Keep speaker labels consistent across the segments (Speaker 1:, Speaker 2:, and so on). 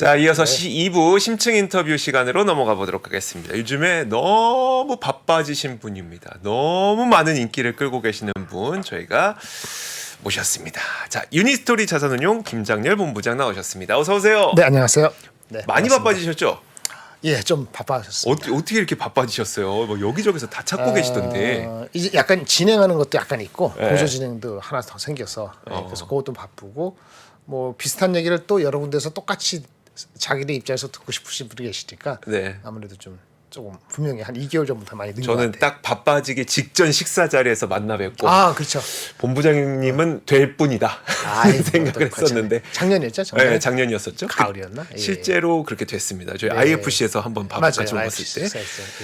Speaker 1: 자, 이어서 2부 심층 인터뷰 시간으로 넘어가 보도록 하겠습니다. 요즘에 너무 바빠지신 분입니다. 너무 많은 인기를 끌고 계시는 분 저희가 모셨습니다. 자, 유니스토리 자산운용 김장렬 본부장 나오셨습니다. 어서 오세요.
Speaker 2: 네, 안녕하세요. 네,
Speaker 1: 많이
Speaker 2: 반갑습니다.
Speaker 1: 바빠지셨죠?
Speaker 2: 예, 좀 바빠졌습니다.
Speaker 1: 어떻게 이렇게 바빠지셨어요? 뭐 여기저기서 다 찾고 계시던데.
Speaker 2: 이제 약간 진행하는 것도 약간 있고
Speaker 1: 네.
Speaker 2: 보조 진행도 하나 더 생겨서 그래서 그것도 바쁘고 뭐 비슷한 얘기를 또 여러 군데서 똑같이 자기들 입장에서 듣고 싶으신 분이 계시니까
Speaker 1: 네.
Speaker 2: 아무래도 좀 조금 분명히 한 2개월 전부터 많이 는 것
Speaker 1: 저는
Speaker 2: 같아요.
Speaker 1: 딱 바빠지기 직전 식사 자리에서 만나 뵙고
Speaker 2: 아, 그렇죠.
Speaker 1: 본부장님은 될 뿐이다 생각을 했었는데
Speaker 2: 작년이었죠? 작년에?
Speaker 1: 네, 작년이었었죠.
Speaker 2: 가을이었나? 예.
Speaker 1: 실제로 그렇게 됐습니다. 저희
Speaker 2: 네.
Speaker 1: IFC에서 한번 같이
Speaker 2: 맞아요.
Speaker 1: 먹었을 때.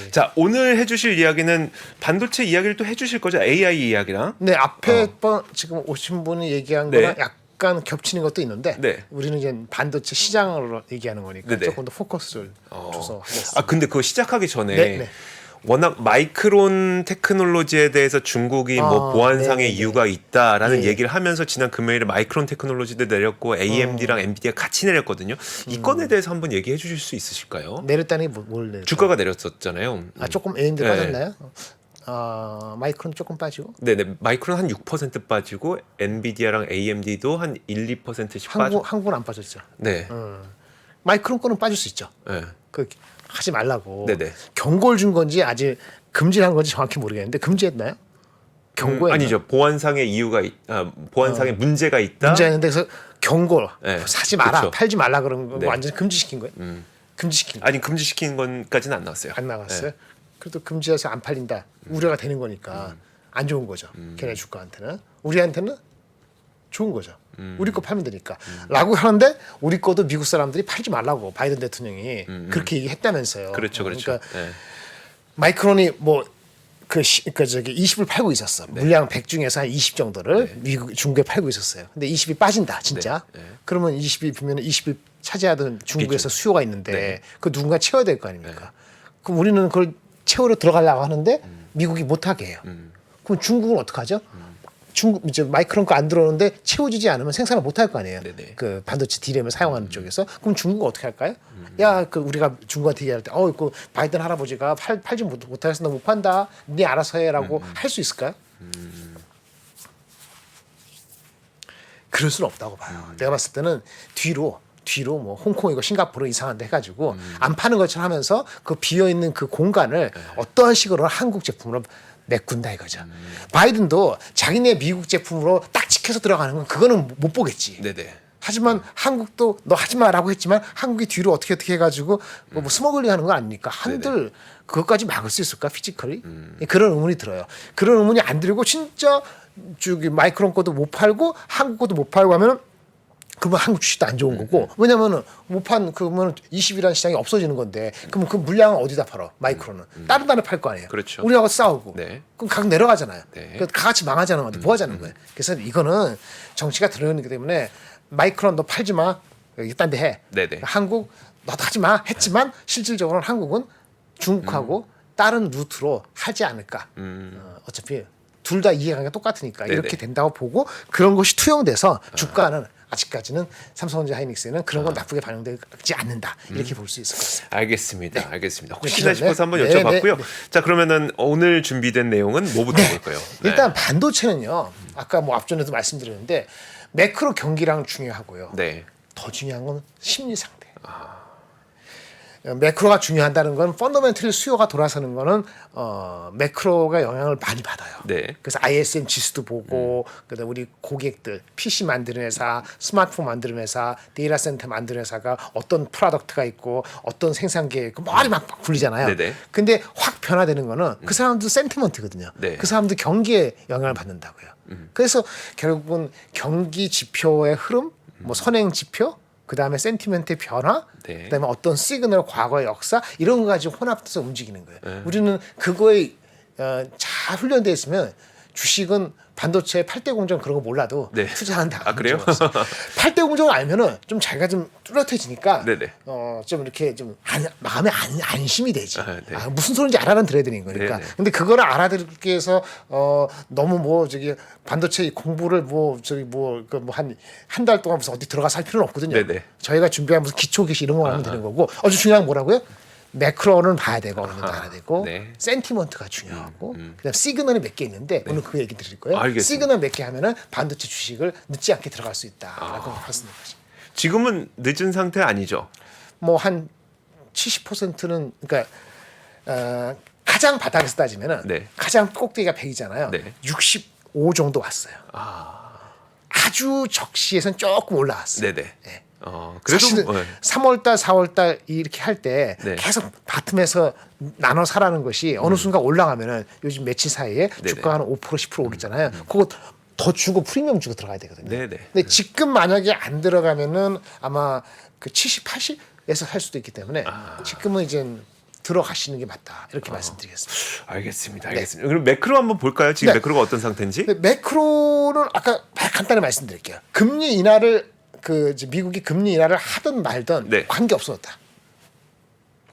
Speaker 2: 예.
Speaker 1: 자, 오늘 해주실 이야기는 반도체 이야기를 또 해주실 거죠? AI 이야기랑.
Speaker 2: 네, 앞에 지금 오신 분이 얘기한
Speaker 1: 네.
Speaker 2: 거랑 약간 겹치는 것도 있는데
Speaker 1: 네.
Speaker 2: 우리는 이제 반도체 시장으로 얘기하는 거니까
Speaker 1: 네네.
Speaker 2: 조금 더 포커스를 줘서 하겠습니다.
Speaker 1: 아, 근데 그거 시작하기 전에
Speaker 2: 네.
Speaker 1: 워낙 마이크론 테크놀로지에 대해서 중국이 뭐 보안상의
Speaker 2: 네.
Speaker 1: 이유가 있다라는
Speaker 2: 예.
Speaker 1: 얘기를 하면서 지난 금요일에 마이크론 테크놀로지도 내렸고 AMD랑 엔비디아 같이 내렸거든요. 이 건에 대해서 한번 얘기해 주실 수 있으실까요?
Speaker 2: 내렸다니 뭘 내렸어요?
Speaker 1: 주가가 내렸었잖아요.
Speaker 2: 아, 조금 AMD
Speaker 1: 네.
Speaker 2: 빠졌나요? 마이크론 조금 빠지고
Speaker 1: 네네. 마이크론 한 6% 빠지고 엔비디아랑 AMD도 한 1, 2%씩 빠져.
Speaker 2: 한국은 안 빠졌죠.
Speaker 1: 네.
Speaker 2: 마이크론 거는 빠질 수 있죠.
Speaker 1: 네.
Speaker 2: 그 하지 말라고
Speaker 1: 네네.
Speaker 2: 경고를 준 건지 아직 금지한 건지 정확히 모르겠는데 금지했나요? 경고했나?
Speaker 1: 아니죠. 보안상의 이유가 보안상의 문제가 있다.
Speaker 2: 문제였는데 그래서 경고
Speaker 1: 네.
Speaker 2: 사지 마라,
Speaker 1: 그쵸.
Speaker 2: 팔지 말라 그런 거
Speaker 1: 네.
Speaker 2: 완전 히 금지시킨 거예요. 금지시킨 거.
Speaker 1: 아니 금지시킨 건까지는 안 나왔어요.
Speaker 2: 안 나갔어요.
Speaker 1: 네.
Speaker 2: 그래도 금지해서 안 팔린다. 우려가 되는 거니까 안 좋은 거죠. 걔네 주가한테는. 우리한테는 좋은 거죠. 우리 거 팔면 되니까. 라고 하는데 우리 거도 미국 사람들이 팔지 말라고 바이든 대통령이 그렇게 얘기했다면서요.
Speaker 1: 그렇죠, 그렇죠.
Speaker 2: 그러니까
Speaker 1: 네.
Speaker 2: 마이크론이 뭐 그 20을 팔고 있었어. 물량 100 중에서 한 20 정도를 미국 중국에 팔고 있었어요. 근데 20이 빠진다, 진짜.
Speaker 1: 네.
Speaker 2: 그러면 20이 보면 20이 차지하던 중국에서 수요가 있는데
Speaker 1: 네.
Speaker 2: 그 누군가 채워야 될 거 아닙니까? 그럼 우리는 그걸 채우러 들어가려고 하는데 미국이 못 하게 해요. 그럼 중국은 어떡하죠? 중국 이제 마이크론 거 안 들어오는데 채워지지 않으면 생산을 못 할 거 아니에요.
Speaker 1: 네네.
Speaker 2: 그 반도체 디램을 사용하는 쪽에서. 그럼 중국은 어떻게 할까요? 야, 그 우리가 중국한테 얘기할 때, 그 바이든 할아버지가 팔지 못하겠어, 너 못 판다. 네 알아서 해라고 할 수 있을까요? 그럴 수는 없다고 봐요. 내가 봤을 때는 뒤로 뭐 홍콩이고 싱가포르 이상한 데 해가지고 안 파는 것처럼 하면서 그 비어 있는 그 공간을 어떠한 식으로 한국 제품으로 메꾼다 이거죠. 바이든도 자기네 미국 제품으로 딱 지켜서 들어가는 건 그거는 못 보겠지.
Speaker 1: 네네.
Speaker 2: 하지만 한국도 너 하지 마라고 했지만 한국이 뒤로 어떻게 해가지고 뭐 스머글링 하는 거 아닙니까? 한들 그것까지 막을 수 있을까 피지컬이? 그런 의문이 들어요. 그런 의문이 안 들고 진짜 저기 마이크론 거도 못 팔고 한국 거도 못 팔고 하면은 그러면 한국 주식도 안 좋은 거고 왜냐면은 못 판 그러면 20이라는 시장이 없어지는 건데 그러면 그 물량은 어디다 팔어 마이크론은 다른 나라에 팔 거 아니에요.
Speaker 1: 그렇죠.
Speaker 2: 우리하고 싸우고
Speaker 1: 네.
Speaker 2: 그럼 가격 내려가잖아요.
Speaker 1: 네.
Speaker 2: 그러니까 다 같이 망하자는 건데 뭐 하자는 거예요. 그래서 이거는 정치가 들어오기 때문에 마이크론 너 팔지 마 딴 데 해.
Speaker 1: 네네.
Speaker 2: 한국 너도 하지 마 했지만 실질적으로는 한국은 중국하고 다른 루트로 하지 않을까. 어차피 둘 다 이해관계가 똑같으니까
Speaker 1: 네네.
Speaker 2: 이렇게 된다고 보고 그런 것이 투영돼서 주가는 아직까지는 삼성전자 하이닉스는 그런 건 나쁘게 반영되지 않는다 이렇게 볼 수 있을 것 같습니다.
Speaker 1: 알겠습니다. 알겠습니다. 혹시나
Speaker 2: 네.
Speaker 1: 싶어서 한번
Speaker 2: 네,
Speaker 1: 여쭤봤고요.
Speaker 2: 네.
Speaker 1: 자, 그러면은 오늘 준비된 내용은 뭐부터 볼까요? 네.
Speaker 2: 일단 반도체는요. 아까 뭐 앞전에도 말씀드렸는데 매크로 경기랑 중요하고요.
Speaker 1: 네.
Speaker 2: 더 중요한 건 심리 상태. 매크로가 중요하다는 건 펀더멘털리 수요가 돌아서는 거는 매크로가 영향을 많이 받아요.
Speaker 1: 네.
Speaker 2: 그래서 ISM 지수도 보고 그다음 우리 고객들 PC 만드는 회사, 스마트폰 만드는 회사, 데이터 센터 만드는 회사가 어떤 프로덕트가 있고 어떤 생산 계획 말이 막 굴리잖아요.
Speaker 1: 네네.
Speaker 2: 근데 확 변화되는 거는 그 사람들 센티먼트거든요.
Speaker 1: 네.
Speaker 2: 그 사람들 경기에 영향을 받는다고요. 그래서 결국은 경기 지표의 흐름, 뭐 선행 지표 그다음에 센티멘트의 변화,
Speaker 1: 네.
Speaker 2: 그다음에 어떤 시그널, 과거의 역사 이런 거 가지고 혼합해서 움직이는 거예요. 우리는 그거에 잘 훈련되어 있으면 주식은 반도체 8대 공정 그런 거 몰라도
Speaker 1: 네.
Speaker 2: 투자한다.
Speaker 1: 아, 그래요?
Speaker 2: 8대 공정을 알면은 좀 자기가 좀 뚜렷해지니까
Speaker 1: 네네.
Speaker 2: 좀 이렇게 좀 마음에 안심이 되지.
Speaker 1: 아, 네.
Speaker 2: 무슨 소리인지 알아들어야 되는 거니까.
Speaker 1: 네네.
Speaker 2: 근데 그거를 알아들기 위해서 너무 뭐 저기 반도체 공부를 뭐 저기 한 달 동안 무슨 어디 들어가 살 필요는 없거든요.
Speaker 1: 네네.
Speaker 2: 저희가 준비한 무슨 기초 계시 이런 거 하면 되는 거고 아주 중요한 건 뭐라고요? 매크로는 봐야 되고 어느 정도 알아야 되고
Speaker 1: 네.
Speaker 2: 센티먼트가 중요하고 그다음 시그널이 몇 개 있는데 오늘 그 얘기 드릴 거예요.
Speaker 1: 알겠습니다.
Speaker 2: 시그널 몇 개 하면은 반도체 주식을 늦지 않게 들어갈 수 있다라고 말씀드린 거죠.
Speaker 1: 지금은 늦은 상태 아니죠?
Speaker 2: 뭐 한 70%는 그러니까 가장 바닥에서 따지면은
Speaker 1: 네.
Speaker 2: 가장 꼭대기가 100이잖아요.
Speaker 1: 네.
Speaker 2: 65 정도 왔어요. 아주 적시에선 조금 올라왔어요.
Speaker 1: 네네.
Speaker 2: 네.
Speaker 1: 그래도
Speaker 2: 사실은
Speaker 1: 네.
Speaker 2: 3월달, 4월달 이렇게 할 때
Speaker 1: 네.
Speaker 2: 계속 바텀에서 나눠 사라는 것이 어느 순간 올라가면은 요즘 며칠 사이에
Speaker 1: 네네.
Speaker 2: 주가가 한 5% 10% 오르잖아요. 그거 더 주고 프리미엄 주고 들어가야 되거든요.
Speaker 1: 네네.
Speaker 2: 근데 지금 만약에 안 들어가면은 아마 그 70, 80에서 살 수도 있기 때문에 지금은 이제 들어가시는 게 맞다 이렇게 말씀드리겠습니다.
Speaker 1: 알겠습니다. 알겠습니다. 그럼 매크로 한번 볼까요? 지금
Speaker 2: 네.
Speaker 1: 매크로가 어떤 상태인지?
Speaker 2: 근데 매크로는 아까 간단히 말씀드릴게요. 금리 인하를 이제 미국이 금리 인하를 하든 말든
Speaker 1: 네.
Speaker 2: 관계 없어졌다.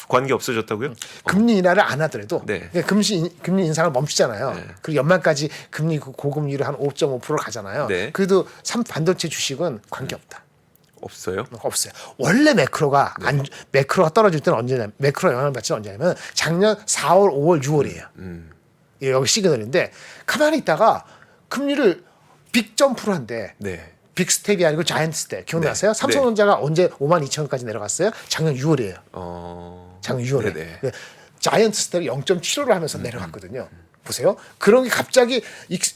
Speaker 1: 관계 없어졌다고요?
Speaker 2: 금리 인하를 안 하더라도
Speaker 1: 네.
Speaker 2: 그러니까 금리 인상을 멈추잖아요.
Speaker 1: 네.
Speaker 2: 그리고 연말까지 금리 고금리로 한 5.5% 가잖아요.
Speaker 1: 네.
Speaker 2: 그래도 반도체 주식은 관계 없다.
Speaker 1: 없어요.
Speaker 2: 없어요. 원래 매크로가 매크로가 떨어질 때는 언제냐면 매크로 영향을 받지 언제냐면 작년 4월, 5월, 6월이에요. 여기 시그널인데 가만히 있다가 금리를 빅 점프를 한대.
Speaker 1: 네.
Speaker 2: 빅 스텝이 아니고 자이언트 스텝 기억나세요?
Speaker 1: 네.
Speaker 2: 삼성전자가 언제 52,000원까지 내려갔어요? 작년 6월이에요. 작년 6월에
Speaker 1: 네네.
Speaker 2: 자이언트 스텝이 0.75를 하면서 내려갔거든요. 보세요. 그런 게 갑자기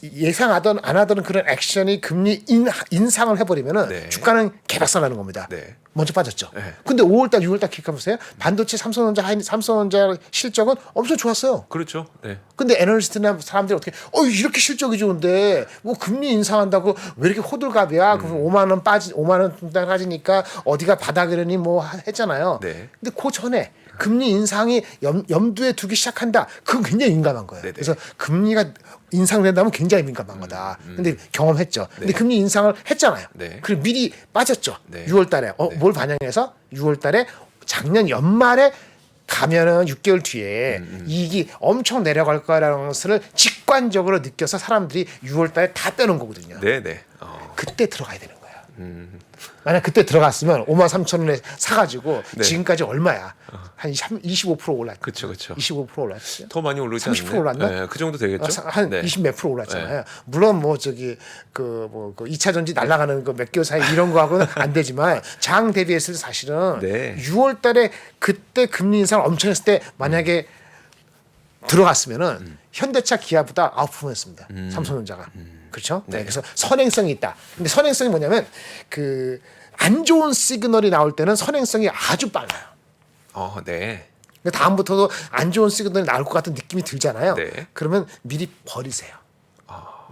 Speaker 2: 예상하던 안 하던 그런 액션이 금리 인상을 해버리면은
Speaker 1: 네.
Speaker 2: 주가는 개박살나는 겁니다.
Speaker 1: 네.
Speaker 2: 먼저 빠졌죠.
Speaker 1: 네.
Speaker 2: 근데 5월달, 6월달 기가 보세요. 반도체 삼성전자 실적은 엄청 좋았어요.
Speaker 1: 그렇죠. 네.
Speaker 2: 근데 애널리스트나 사람들이 어떻게 이렇게 실적이 좋은데 뭐 금리 인상한다고 왜 이렇게 호들갑이야? 그럼 5만 원 5만 원 빠지니까 어디가 바닥이라니 뭐 했잖아요.
Speaker 1: 네.
Speaker 2: 근데 그 전에 금리 인상이 염두에 두기 시작한다. 그건 굉장히 민감한 거예요.
Speaker 1: 네네.
Speaker 2: 그래서 금리가 인상된다면 굉장히 민감한 거다. 근데 경험했죠. 근데 금리 인상을 했잖아요.
Speaker 1: 네.
Speaker 2: 그리고 미리 빠졌죠.
Speaker 1: 네.
Speaker 2: 6월 달에. 뭘 반영해서 6월 달에 작년 연말에 가면은 6개월 뒤에 이익이 엄청 내려갈 거라는 것을 직관적으로 느껴서 사람들이 6월 달에 다 빼놓은 거거든요.
Speaker 1: 네네.
Speaker 2: 그때 들어가야 되는 거예요. 만약 그때 들어갔으면 53,000원에 사가지고
Speaker 1: 네.
Speaker 2: 지금까지 얼마야? 한 25% 올랐죠.
Speaker 1: 그쵸, 그쵸.
Speaker 2: 25% 올랐죠.
Speaker 1: 더 많이 오르지
Speaker 2: 30%
Speaker 1: 않나요?
Speaker 2: 올랐나?
Speaker 1: 네, 그 정도 되겠죠.
Speaker 2: 한
Speaker 1: 네.
Speaker 2: 20 몇 프로 올랐잖아요. 물론 뭐 저기 그 2차 전지 날아가는 그 몇 개월 사이 이런 거하고는 안 되지만 장 대비했을 때 사실은
Speaker 1: 네.
Speaker 2: 6월 달에 그때 금리 인상을 엄청 했을 때 만약에 들어갔으면은 현대차 기아보다 아웃퍼폼했습니다. 삼성전자가. 그렇죠? 네. 그래서 선행성이 있다. 근데 선행성이 뭐냐면 그 안 좋은 시그널이 나올 때는 선행성이 아주 빨라요.
Speaker 1: 네.
Speaker 2: 그러니까 다음부터도 안 좋은 시그널이 나올 것 같은 느낌이 들잖아요.
Speaker 1: 네.
Speaker 2: 그러면 미리 버리세요.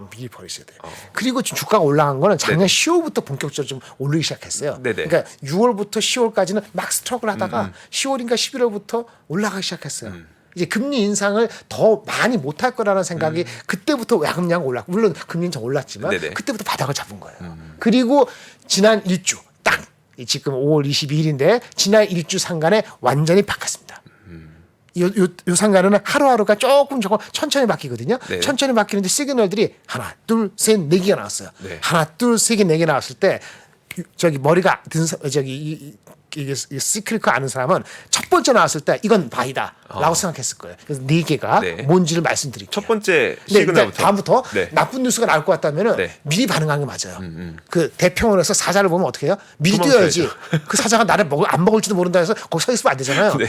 Speaker 2: 미리 버리셔야 돼요. 그리고 지금 주가가 올라간 거는 작년 10월부터 본격적으로 좀 오르기 시작했어요.
Speaker 1: 네네.
Speaker 2: 그러니까 6월부터 10월까지는 막 스트럭을 하다가 10월인가 11월부터 올라가기 시작했어요. 이제 금리 인상을 더 많이 못할 거라는 생각이 그때부터 야금야금 올랐고 물론 금리 인상 올랐지만
Speaker 1: 네네.
Speaker 2: 그때부터 바닥을 잡은 거예요. 그리고 지난 일주 딱 지금 5월 22일인데 지난 일주 상간에 완전히 바뀌었습니다. 요 상간은 하루하루가 조금 천천히 바뀌거든요.
Speaker 1: 네.
Speaker 2: 천천히 바뀌는데 시그널들이 하나, 둘, 셋, 네 개가 나왔어요.
Speaker 1: 네.
Speaker 2: 하나, 둘, 세 개, 네 개 나왔을 때 저기 머리가 든 이게 시크릿 아는 사람은 첫 번째 나왔을 때 이건 바이다라고 생각했을 거예요. 그래서 네 개가
Speaker 1: 네.
Speaker 2: 뭔지를 말씀드릴게요.
Speaker 1: 첫 번째
Speaker 2: 네,
Speaker 1: 시그널부터.
Speaker 2: 다음부터
Speaker 1: 네.
Speaker 2: 나쁜 뉴스가 나올 것 같다면은
Speaker 1: 네.
Speaker 2: 미리 반응하는 게 맞아요. 그 대평원에서 사자를 보면 어떻게 해요? 미리
Speaker 1: 도망쳐야죠.
Speaker 2: 뛰어야지. 그 사자가 나를 안 먹을지도 모른다 해서 거기 서 있으면 안 되잖아요.
Speaker 1: 네.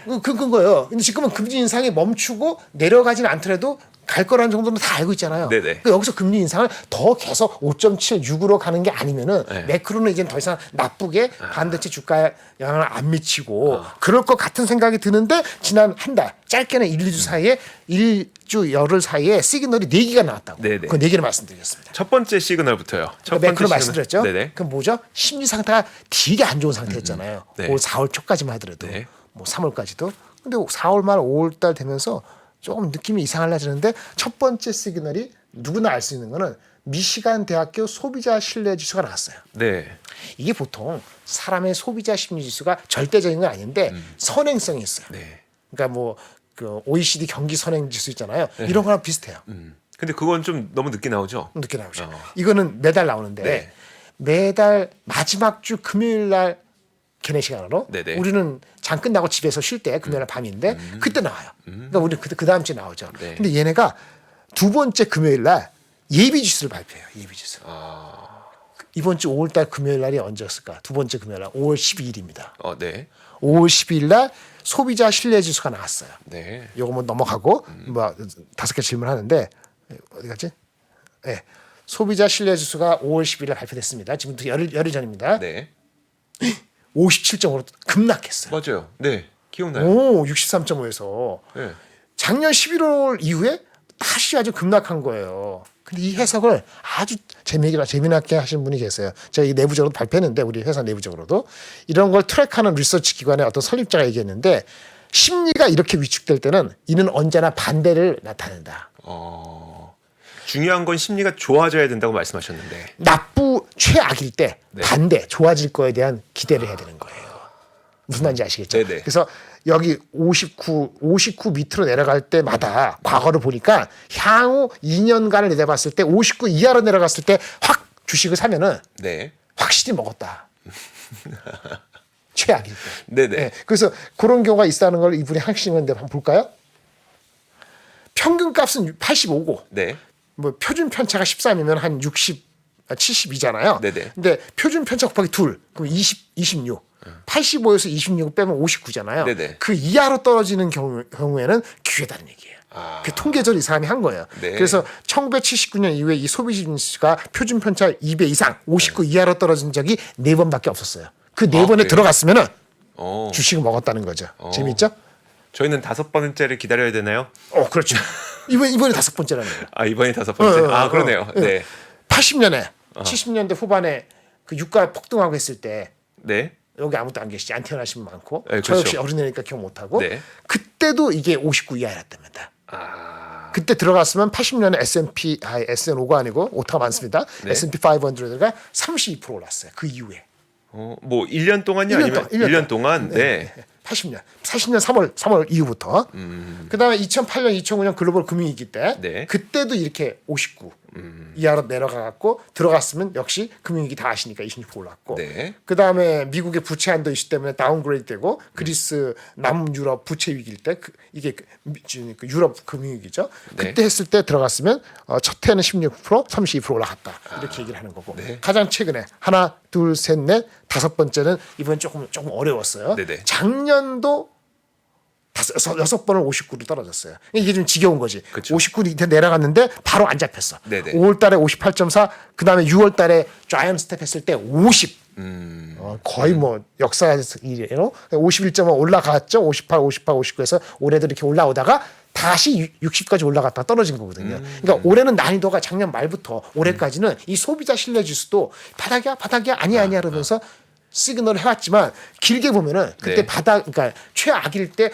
Speaker 2: 그러니까 그건 거예요. 근데 지금은 금리 인상이 멈추고 내려가지는 않더라도 갈 거라는 정도는 다 알고 있잖아요.
Speaker 1: 네네.
Speaker 2: 그러니까 여기서 금리 인상을 더 계속 5.7, 6으로 가는 게 아니면은
Speaker 1: 네.
Speaker 2: 매크로는 이제 더 이상 나쁘게 반도체 주가에 영향을 안 미치고 그럴 것 같은 생각이 드는데 지난 한 달 짧게는 1, 2주 사이에 1주 열흘 사이에 시그널이 4개가 나왔다고.
Speaker 1: 네네.
Speaker 2: 그 4개를 말씀드리겠습니다.
Speaker 1: 첫 번째 시그널부터요. 첫
Speaker 2: 그러니까 매크로
Speaker 1: 시그널.
Speaker 2: 말씀드렸죠.
Speaker 1: 네네.
Speaker 2: 그럼 뭐죠? 심리 상태가 되게 안 좋은 상태였잖아요.
Speaker 1: 네.
Speaker 2: 올 4월 초까지만 하더라도
Speaker 1: 네.
Speaker 2: 뭐 3월까지도. 근데 4월 말 5월 달 되면서 조금 느낌이 이상할라지는데 첫 번째 시그널이 누구나 알 수 있는 거는 미시간 대학교 소비자 신뢰 지수가 나왔어요.
Speaker 1: 네.
Speaker 2: 이게 보통 사람의 소비자 심리 지수가 절대적인 건 아닌데 선행성이 있어요.
Speaker 1: 네.
Speaker 2: 그러니까 뭐 그 OECD 경기 선행 지수 있잖아요. 이런 거랑 비슷해요.
Speaker 1: 근데 그건 좀 너무 늦게 나오죠.
Speaker 2: 늦게 나오죠.
Speaker 1: 어.
Speaker 2: 이거는 매달 나오는데
Speaker 1: 네.
Speaker 2: 매달 마지막 주 금요일 날 걔네 시간으로
Speaker 1: 네네.
Speaker 2: 우리는 장 끝나고 집에서 쉴 때 금요일 날 밤인데 그때 나와요. 그러니까 우리 그 다음 주에 나오죠.
Speaker 1: 네.
Speaker 2: 근데 얘네가 두 번째 금요일 날 예비 지수를 발표해요. 예비 지수. 이번 주 5월 달 금요일 날이 언제였을까? 두 번째 금요일 날 5월 12일입니다.
Speaker 1: 네.
Speaker 2: 5월 12일 날 소비자 신뢰 지수가 나왔어요.
Speaker 1: 네.
Speaker 2: 요거 뭐 넘어가고 뭐 5개 질문하는데 어디 갔지? 네. 소비자 신뢰 지수가 5월 10일에 발표됐습니다. 지금부터 열흘 전입니다.
Speaker 1: 네.
Speaker 2: 57.5로 급락했어요.
Speaker 1: 맞아요. 네. 기억나요.
Speaker 2: 오, 63.5에서
Speaker 1: 네.
Speaker 2: 작년 11월 이후에 다시 아주 급락한 거예요. 근데 이 해석을 아주 재미나게 하신 분이 계세요. 제가 이 내부적으로 발표했는데 우리 회사 내부적으로도 이런 걸 트랙하는 리서치 기관의 어떤 설립자가 얘기했는데 심리가 이렇게 위축될 때는 이는 언제나 반대를 나타낸다.
Speaker 1: 중요한 건 심리가 좋아져야 된다고 말씀하셨는데.
Speaker 2: 최악일 때
Speaker 1: 네.
Speaker 2: 반대 좋아질 거에 대한 기대를 해야 되는 거예요. 무슨 말인지 아시겠죠?
Speaker 1: 네네.
Speaker 2: 그래서 여기 59 밑으로 내려갈 때마다 과거를 보니까 향후 2년간을 내다봤을 때 59 이하로 내려갔을 때 확 주식을 사면은
Speaker 1: 네.
Speaker 2: 확실히 먹었다. 최악일 때.
Speaker 1: 네네.
Speaker 2: 네. 그래서 그런 경우가 있다는 걸 이분이 하시는데 한번 볼까요? 평균 값은 85고
Speaker 1: 네.
Speaker 2: 뭐 표준 편차가 13이면 한 72잖아요.
Speaker 1: 네네.
Speaker 2: 근데 표준 편차 곱하기 2 그럼 26. 85에서 26을 빼면 59잖아요.
Speaker 1: 네네.
Speaker 2: 그 이하로 떨어지는 경우에는 기회다는 얘기예요. 그 통계적으로 이 사람이 한 거예요.
Speaker 1: 네.
Speaker 2: 그래서 1979년 이후에 이 소비 지수가 표준 편차 2배 이상 59 이하로 떨어진 적이 4번밖에 없었어요. 그 4번에
Speaker 1: 그래요?
Speaker 2: 들어갔으면은
Speaker 1: 어.
Speaker 2: 주식을 먹었다는 거죠. 재밌죠?
Speaker 1: 저희는 5번째를 기다려야 되나요?
Speaker 2: 그렇죠. 이번이 5번째라는 거예요.
Speaker 1: 이번이 5번째. 그러네요. 네.
Speaker 2: 80년에 70년대 후반에 그 유가 폭등하고 했을 때
Speaker 1: 네.
Speaker 2: 여기 아무도 안 계시지 안 태어나신 분 많고
Speaker 1: 네,
Speaker 2: 저
Speaker 1: 그렇죠.
Speaker 2: 역시 어린애니까 기억 못하고
Speaker 1: 네.
Speaker 2: 그때도 이게 59 이하였답니다. 그때 들어갔으면 80년에 S&P5가 아니고 오타가 많습니다.
Speaker 1: 네.
Speaker 2: S&P 500가 32% 올랐어요. 그 이후에
Speaker 1: 뭐 1년 동안이
Speaker 2: 1년
Speaker 1: 아니면
Speaker 2: 동안,
Speaker 1: 1년 동안. 네.
Speaker 2: 80년 3월 이후부터 그다음에 2008년 2009년 글로벌 금융위기 때
Speaker 1: 네.
Speaker 2: 그때도 이렇게 59 이하로 내려가 갖고 들어갔으면 역시 금융위기 다 아시니까 26% 올랐고
Speaker 1: 네.
Speaker 2: 그다음에 미국의 부채 한도 이슈 때문에 다운그레이드 되고 그리스 남유럽 부채 위기일 때 이게 그 유럽 금융위기죠.
Speaker 1: 네.
Speaker 2: 그때 했을 때 들어갔으면 첫 해는 16% 32% 올라갔다 이렇게 얘기를 하는 거고
Speaker 1: 네.
Speaker 2: 가장 최근에 하나 둘 셋 넷 다섯 번째는 이번 조금 어려웠어요.
Speaker 1: 네네.
Speaker 2: 작년도 6번을 59로 떨어졌어요. 이게 좀 지겨운 거지.
Speaker 1: 그쵸.
Speaker 2: 59 밑에 내려갔는데 바로 안 잡혔어.
Speaker 1: 네네.
Speaker 2: 5월 달에 58.4, 그 다음에 6월 달에 자이언트 스텝 했을 때 50. 거의 뭐 역사에서 이래로 51.5 올라갔죠. 58, 59에서 올해도 이렇게 올라오다가 다시 60까지 올라갔다가 떨어진 거거든요. 그러니까 올해는 난이도가 작년 말부터 올해까지는 이 소비자 신뢰 지수도 바닥이야 아니야 그러면서 시그널을 해왔지만 길게 보면은 그때
Speaker 1: 네.
Speaker 2: 그러니까 최악일 때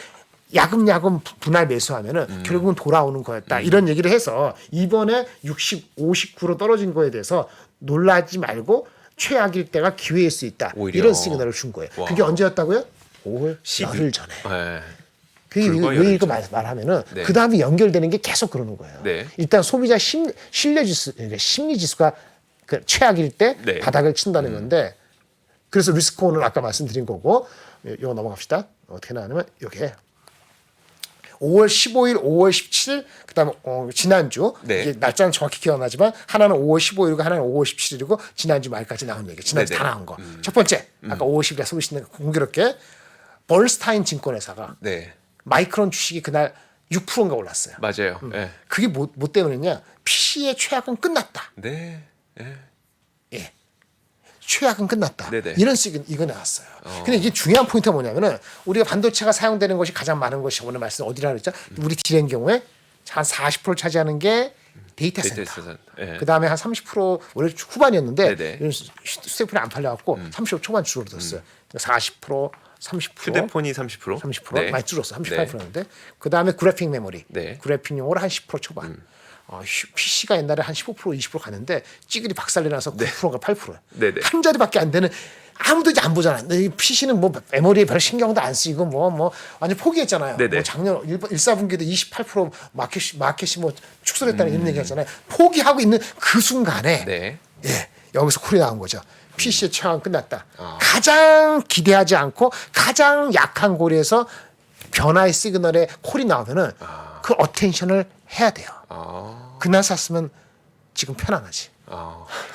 Speaker 2: 야금야금 분할 매수하면은 결국은 돌아오는 거였다. 이런 얘기를 해서 이번에 59로 떨어진 거에 대해서 놀라지 말고 최악일 때가 기회일 수 있다.
Speaker 1: 오히려.
Speaker 2: 이런 시그널을 준 거예요.
Speaker 1: 와.
Speaker 2: 그게 언제였다고요? 5월
Speaker 1: 12.
Speaker 2: 열흘 전에.
Speaker 1: 네.
Speaker 2: 그게
Speaker 1: 불과
Speaker 2: 왜
Speaker 1: 열흘
Speaker 2: 이거
Speaker 1: 전.
Speaker 2: 말하면은
Speaker 1: 네.
Speaker 2: 그 다음에 연결되는 게 계속 그러는 거예요.
Speaker 1: 네.
Speaker 2: 일단 소비자 신뢰 지수, 심리 지수가 그 최악일 때
Speaker 1: 네.
Speaker 2: 바닥을 친다는 건데 그래서 리스크온은 아까 말씀드린 거고 이거 넘어갑시다. 어떻게 나오냐면 이게 5월 15일, 5월 17일, 그다음에 지난주
Speaker 1: 네.
Speaker 2: 이게 날짜는 정확히 기억나지만 하나는 5월 15일이고 하나는 5월 17일이고 지난주 말까지 나온 얘기. 지난주
Speaker 1: 네네.
Speaker 2: 다 나온 거. 첫 번째 아까 5월 10일에 소비시는 공교롭게 벌스타인 증권회사가
Speaker 1: 네.
Speaker 2: 마이크론 주식이 그날 6%인가 올랐어요.
Speaker 1: 맞아요. 네.
Speaker 2: 그게 뭐 때문이냐? PC의 최악은 끝났다.
Speaker 1: 네. 네.
Speaker 2: 예. 최악은 끝났다.
Speaker 1: 네네.
Speaker 2: 이런 식은 이거 나왔어요. 근데 이게 중요한 포인트가 뭐냐면은 우리가 반도체가 사용되는 것이 가장 많은 것이 오늘 말씀 어디라 그랬죠? 우리 딜의 경우에 한 40% 차지하는 게 데이터 센터.
Speaker 1: 네.
Speaker 2: 그 다음에 한 30% 원래 후반이었는데
Speaker 1: 네네.
Speaker 2: 스테이플이 안 팔려갖고 30% 초반 줄어들었어요. 40% 30%.
Speaker 1: 휴대폰이 30%?
Speaker 2: 30%
Speaker 1: 네.
Speaker 2: 많이 줄었어. 38%인데 그다음에 그래픽 메모리.
Speaker 1: 네.
Speaker 2: 그래픽용으로 한 10% 초반. PC가 옛날에 한 15% 20% 갔는데 찌그리 박살내 나서 9%가 8%야.
Speaker 1: 네, 네.
Speaker 2: 한 자리밖에 안 되는 아무도 이제 안 보잖아. 이 PC는 뭐 메모리에 별 신경도 안 쓰이고 뭐 완전 포기했잖아요.
Speaker 1: 네, 네.
Speaker 2: 뭐 작년 1사분기도 28% 마켓이 뭐 축소됐다는 이런 얘기했잖아요. 포기하고 있는 그 순간에
Speaker 1: 네.
Speaker 2: 예, 여기서 콜이 나온 거죠. PC의 최강은 끝났다. 가장 기대하지 않고 가장 약한 고리에서 변화의 시그널에 콜이 나오면은 그 어텐션을 해야 돼요. 그날 샀으면 지금 편안하지.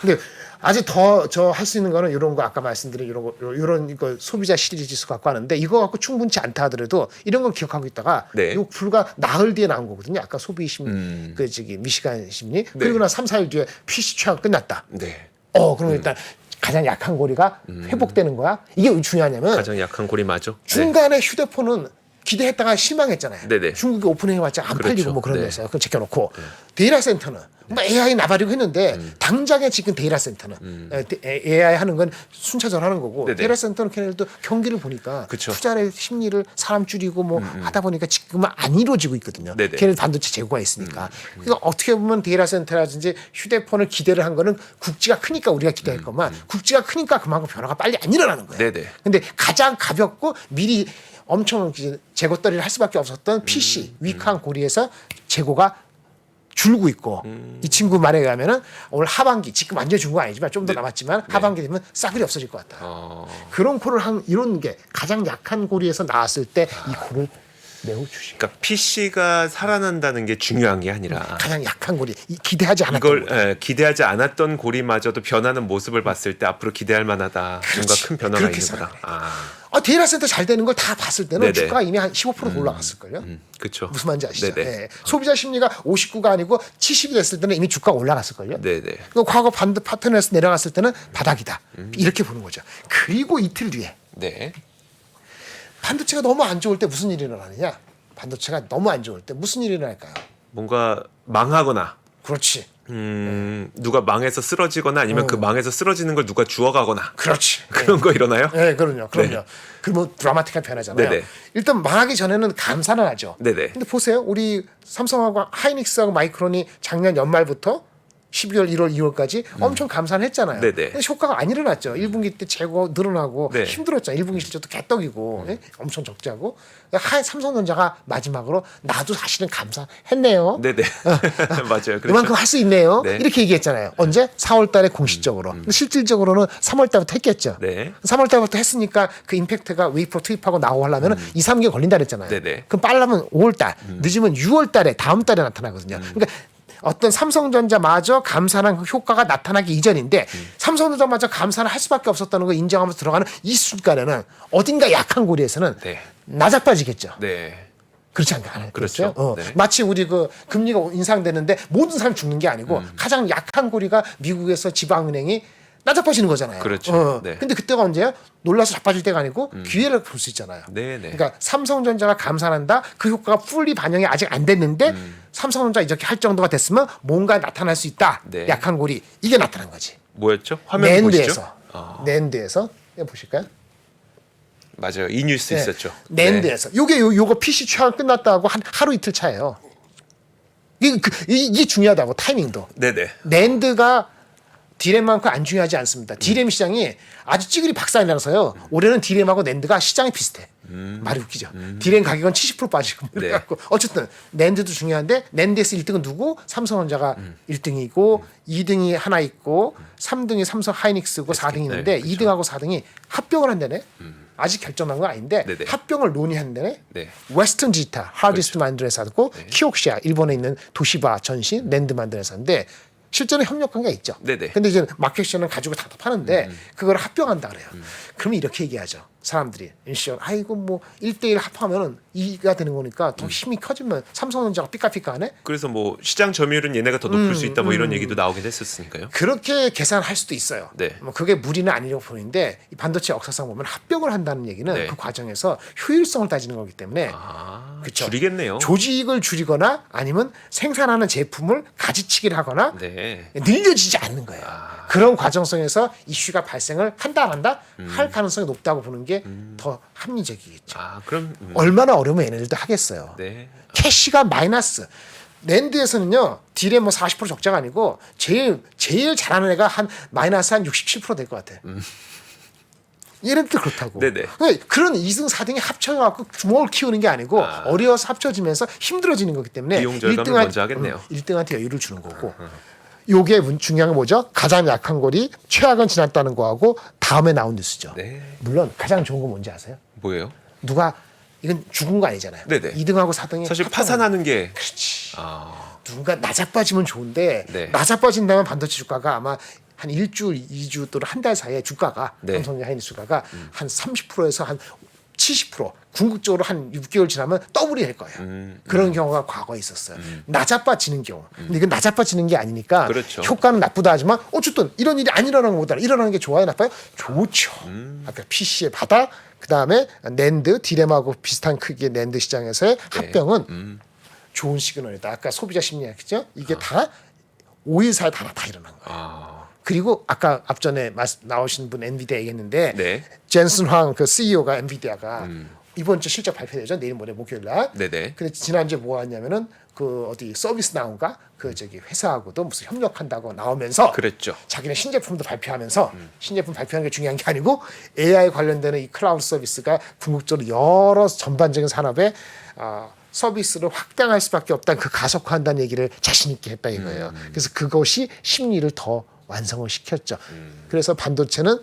Speaker 2: 근데 아직 더 저 할 수 있는 거는 이런 거 아까 말씀드린 이런 이거 소비자 실질 지수 갖고 하는데 이거 갖고 충분치 않다 하더라도 이런 건 기억하고 있다가
Speaker 1: 네.
Speaker 2: 요 불과 나흘 뒤에 나온 거거든요. 아까 소비 심리 그 저기 미시간 심리
Speaker 1: 네.
Speaker 2: 그리고 나 3, 4일 뒤에 PC 최강 끝났다.
Speaker 1: 네.
Speaker 2: 그럼 일단 가장 약한 고리가 회복되는 거야. 이게 왜 중요하냐면
Speaker 1: 가장 약한 고리 맞죠?
Speaker 2: 중간에 휴대폰은 기대했다가 실망했잖아요.
Speaker 1: 네네.
Speaker 2: 중국에 오픈해봤자 안
Speaker 1: 그렇죠.
Speaker 2: 팔리고 뭐
Speaker 1: 네.
Speaker 2: 그러면서 그걸 제껴놓고 데이터 센터는 뭐 AI 나발이고 했는데 당장에 지금 데이터 센터는 AI 하는 건 순차적으로 하는 거고
Speaker 1: 네네.
Speaker 2: 데이터 센터는 걔네들도 경기를 보니까
Speaker 1: 그쵸.
Speaker 2: 투자의 심리를 사람 줄이고 뭐 하다 보니까 지금은 안 이루어지고 있거든요.
Speaker 1: 네네.
Speaker 2: 걔네 반도체 재고가 있으니까. 그러니까 어떻게 보면 데이터 센터라든지 휴대폰을 기대를 한 거는 국지가 크니까 우리가 기대할 것만 국지가 크니까 그만큼 변화가 빨리 안 일어나는 거예요.
Speaker 1: 네네.
Speaker 2: 근데 가장 가볍고 미리 엄청 재고떨이를 할 수밖에 없었던 PC 위크한 고리에서 재고가 줄고 있고 이 친구 말에 의하면은 올 하반기 지금 완전 히 준 거 아니지만 좀 더 남았지만 하반기 되면 싸그리 없어질 것 같다. 그런 콜을 한 이런 게 가장 약한 고리에서 나왔을 때 이 콜을 매우 주시.
Speaker 1: 그러니까 PC가 살아난다는 게 중요한 게 아니라
Speaker 2: 가장 약한 고리 기대하지 않았던
Speaker 1: 이걸
Speaker 2: 고리.
Speaker 1: 기대하지 않았던 고리마저도 변하는 모습을 봤을 때 앞으로 기대할 만하다. 뭔가 큰 변화가
Speaker 2: 그렇게
Speaker 1: 있는 거다.
Speaker 2: 생각해요. 데이터 센터 잘 되는 걸 다 봤을 때는
Speaker 1: 네네.
Speaker 2: 주가가 이미 한 15% 올라갔을걸요.
Speaker 1: 그렇죠.
Speaker 2: 무슨 말인지 아시죠?
Speaker 1: 네네.
Speaker 2: 예. 소비자 심리가 59가 아니고 70이 됐을 때는 이미 주가가 올라갔을걸요.
Speaker 1: 네네.
Speaker 2: 그 과거 반드 파트너에서 내려갔을 때는 바닥이다. 이렇게 보는 거죠. 그리고 이틀 뒤에
Speaker 1: 네.
Speaker 2: 반도체가 너무 안 좋을 때 무슨 일이 일어나느냐? 반도체가 너무 안 좋을 때 무슨 일이 일어날까요?
Speaker 1: 뭔가 망하거나
Speaker 2: 그렇지.
Speaker 1: 누가 망해서 쓰러지거나 아니면 그 망해서 쓰러지는 걸 누가 주워가거나
Speaker 2: 그렇지.
Speaker 1: 그런 거 일어나요?
Speaker 2: 네, 그럼요.
Speaker 1: 네.
Speaker 2: 그 뭐 드라마틱한 변화잖아요.
Speaker 1: 네네.
Speaker 2: 일단 망하기 전에는 감사는 하죠.
Speaker 1: 네네.
Speaker 2: 근데 보세요. 우리 삼성하고 하이닉스하고 마이크론이 작년 연말부터 12월, 1월, 2월까지 엄청 감산을 했잖아요.
Speaker 1: 네네.
Speaker 2: 근데 효과가 안 일어났죠. 1분기 때 재고 늘어나고
Speaker 1: 네.
Speaker 2: 힘들었잖아요. 1분기 실적도 개떡이고 예? 엄청 적자고 삼성전자가 마지막으로 나도 사실은 감사했네요.
Speaker 1: 네네. 맞아요. 그렇죠.
Speaker 2: 이만큼 할 수 있네요.
Speaker 1: 네.
Speaker 2: 이렇게 얘기했잖아요. 언제? 4월 달에 공식적으로. 근데 실질적으로는 3월 달부터 했겠죠.
Speaker 1: 네.
Speaker 2: 3월 달부터 했으니까 그 임팩트가 웨이퍼 투입하고 나오고 하려면 2, 3개월 걸린다 그랬잖아요.
Speaker 1: 네네.
Speaker 2: 그럼 빨라면 5월 달, 늦으면 6월 달에 다음 달에 나타나거든요. 그러니까 어떤 삼성전자마저 감산한 그 효과가 나타나기 이전인데 삼성전자마저 감산을 할 수밖에 없었다는 걸 인정하면서 들어가는 이 순간에는 어딘가 약한 고리에서는
Speaker 1: 네.
Speaker 2: 낮아빠지겠죠.
Speaker 1: 네.
Speaker 2: 그렇지 않나요?
Speaker 1: 그렇죠.
Speaker 2: 네. 마치 우리 그 금리가 인상되는데 모든 사람이 죽는 게 아니고 가장 약한 고리가 미국에서 지방은행이 낮아빠지는 거잖아요.
Speaker 1: 그렇죠. 네.
Speaker 2: 근데 그때가 언제야? 놀라서 자빠질 때가 아니고 기회를 볼 수 있잖아요.
Speaker 1: 네네.
Speaker 2: 그러니까 삼성전자가 감산한다. 그 효과가 풀리 반영이 아직 안 됐는데 삼성전자 이렇게 할 정도가 됐으면 뭔가 나타날 수 있다.
Speaker 1: 네.
Speaker 2: 약한 고리 이게 나타난 거지.
Speaker 1: 뭐였죠? 화면 보시죠.
Speaker 2: 낸드에서 이거 보실까요?
Speaker 1: 맞아요. 이 뉴스
Speaker 2: 네.
Speaker 1: 있었죠.
Speaker 2: 낸드에서 요거 PC 최강 끝났다고 하루 이틀 차예요. 이게 중요하다고 타이밍도.
Speaker 1: 네네.
Speaker 2: 낸드가 디램만큼 안 중요하지 않습니다. 디램 시장이 아주 찌그리 박살이 나서요. 올해는 디램하고 낸드가 시장이 비슷해. 말이 웃기죠. 디램 가격은 70% 빠지고
Speaker 1: 네.
Speaker 2: 그래갖고 어쨌든 낸드도 중요한데 낸드에서 1등은 누구? 삼성전자가 1등이고 2등이 하나 있고 3등이 삼성 하이닉스고 4등이 있는데
Speaker 1: 네, 그렇죠.
Speaker 2: 2등하고 4등이 합병을 한다네. 아직 결정난 건 아닌데
Speaker 1: 네네.
Speaker 2: 합병을 논의한다네.
Speaker 1: 네.
Speaker 2: 웨스턴 지타 하드디스크 만드는 회사고 키옥시아 일본에 있는 도시바 전신 낸드 만드는 회사인데 실제로 협력 관계가 있죠.
Speaker 1: 네네.
Speaker 2: 근데 이제 마켓시는 가지고 다 파는데 그걸 합병한다 그래요. 그러면 이렇게 얘기하죠. 사람들이 인시어 아이고 뭐 1대1 합하면은 2가 되는 거니까 더 힘이 커지면 삼성전자가 삐까삐까하네.
Speaker 1: 그래서 뭐 시장 점유율은 얘네가 더 높을 수 있다 뭐 이런 얘기도 나오긴 했었으니까요.
Speaker 2: 그렇게 계산할 수도 있어요.
Speaker 1: 네.
Speaker 2: 뭐 그게 무리는 아니라고 보는데 이 반도체 역사상 보면 합병을 한다는 얘기는
Speaker 1: 네.
Speaker 2: 그 과정에서 효율성을 따지는 거기 때문에 그쵸.
Speaker 1: 줄이겠네요.
Speaker 2: 조직을 줄이거나 아니면 생산하는 제품을 가지치기를 하거나
Speaker 1: 네.
Speaker 2: 늘려지지 않는 거예요. 그런 과정성에서 이슈가 발생을 한다 안 한다 할 가능성이 높다고 보는 게 게 더 합리적이겠죠.
Speaker 1: 아, 그럼
Speaker 2: 얼마나 어려우면 얘네들도 하겠어요.
Speaker 1: 네.
Speaker 2: 캐시가 마이너스. 낸드에서는요 디램 뭐 40% 적자가 아니고 제일 잘하는 애가 한 마이너스 한 67%될 것 같아. 얘네들 그렇다고.
Speaker 1: 네네.
Speaker 2: 그러니까 그런 2등 4등이 합쳐갖고 주먹을 키우는 게 아니고 어려워서 합쳐지면서 힘들어지는 거기 때문에
Speaker 1: 비용 절감을 먼저 하겠네요.
Speaker 2: 1등한테 여유를 주는 거고. 요게 중요한 게 뭐죠? 가장 약한 거리 최악은 지났다는 거하고 다음에 나온 뉴스죠.
Speaker 1: 네.
Speaker 2: 물론 가장 좋은 거 뭔지 아세요?
Speaker 1: 뭐예요?
Speaker 2: 누가 이건 죽은 거 아니잖아요.
Speaker 1: 네네.
Speaker 2: 2등하고 4등이
Speaker 1: 사실 파산하는 게
Speaker 2: 그렇지.
Speaker 1: 아,
Speaker 2: 누군가 낮아빠지면 좋은데
Speaker 1: 네.
Speaker 2: 낮아빠진다면 반도체 주가가 아마 한 1주, 2주 또는 한 달 사이에 주가가
Speaker 1: 네.
Speaker 2: 삼성의 하이닉스 주가가 한 30%에서 한 70% 궁극적으로 한 6개월 지나면 더블이 될 거예요. 그런 경우가 과거에 있었어요. 낮아빠지는 경우. 근데 이건 낮아빠지는 게 아니니까
Speaker 1: 그렇죠.
Speaker 2: 효과는 나쁘다 하지만 어쨌든 이런 일이 안 일어나는 것보다 일어나는 게 좋아요, 나빠요? 좋죠. 아까 PC의 바닥, 그다음에 낸드, 디램하고 비슷한 크기의 낸드 시장에서의 합병은 좋은 시그널이다. 아까 소비자 심리학이죠. 이게 다 5일 사이에 다 일어난 거예요.
Speaker 1: 아,
Speaker 2: 그리고 아까 앞전에 나오신 분 엔비디아 얘기했는데
Speaker 1: 네.
Speaker 2: 젠슨 황 그 CEO가 엔비디아가 이번 주 실적 발표되죠. 내일 모레 목요일 날.
Speaker 1: 네네.
Speaker 2: 근데 지난주에 뭐 했냐면은 그 어디 서비스 나온가 그 저기 회사하고도 무슨 협력한다고 나오면서
Speaker 1: 그랬죠.
Speaker 2: 자기네 신제품도 발표하면서 신제품 발표하는 게 중요한 게 아니고 AI 관련되는 이 클라우드 서비스가 궁극적으로 여러 전반적인 산업에 서비스를 확장할 수밖에 없다는 그 가속화한다는 얘기를 자신 있게 했다 이거예요. 그래서 그것이 심리를 더 완성을 시켰죠. 그래서 반도체는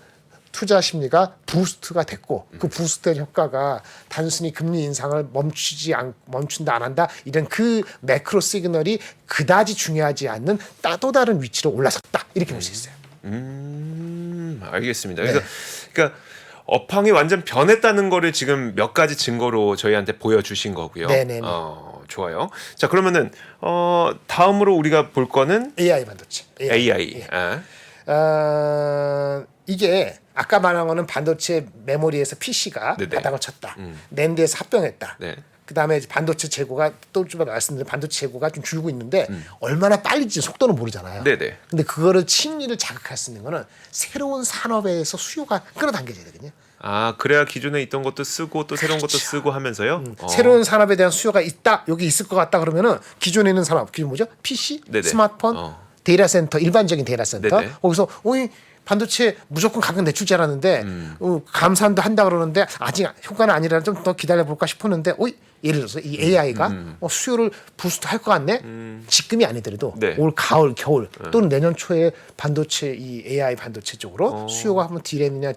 Speaker 2: 투자 심리가 부스트가 됐고 그 부스트의 효과가 단순히 금리 인상을 멈춘다 안 한다 이런 그 매크로 시그널이 그다지 중요하지 않는 또 다른 위치로 올라섰다 이렇게 볼 수 있어요.
Speaker 1: 알겠습니다. 그래서 그러니까 업황이 완전 변했다는 거를 지금 몇 가지 증거로 저희한테 보여주신 거고요.
Speaker 2: 네네네.
Speaker 1: 좋아요. 자, 그러면은 다음으로 우리가 볼 거는
Speaker 2: AI 반도체.
Speaker 1: AI.
Speaker 2: 이게 아까 말한 거는 반도체 메모리에서 PC가
Speaker 1: 네네.
Speaker 2: 바닥을 쳤다. 낸드에서 합병했다.
Speaker 1: 네.
Speaker 2: 그다음에 반도체 재고가 또 좀 말씀드린 반도체 재고가 좀 줄고 있는데 얼마나 빨리지 속도는 모르잖아요.
Speaker 1: 네네.
Speaker 2: 근데 그거를 심리를 자극할 수 있는 거는 새로운 산업에서 수요가 끌어당겨져야 되거든요.
Speaker 1: 아, 그래야 기존에 있던 것도 쓰고 또 새로운 것도 쓰고 하면서요.
Speaker 2: 새로운 산업에 대한 수요가 있다. 여기 있을 것 같다 그러면은 기존에 있는 산업, 그게 뭐죠? PC,
Speaker 1: 네네.
Speaker 2: 스마트폰, 데이터 센터, 일반적인 데이터 센터.
Speaker 1: 네네.
Speaker 2: 거기서 어이 반도체 무조건 가격 내줄 줄 알았는데 감산도 한다 그러는데 아직 효과는 아니라 좀 더 기다려 볼까 싶었는데 어이 예를 들어서 이 AI가 수요를 부스트 할 것 같네. 지금이 아니더라도
Speaker 1: 네.
Speaker 2: 올 가을, 겨울 또는 내년 초에 반도체 이 AI 반도체 쪽으로 수요가 한번 디램이나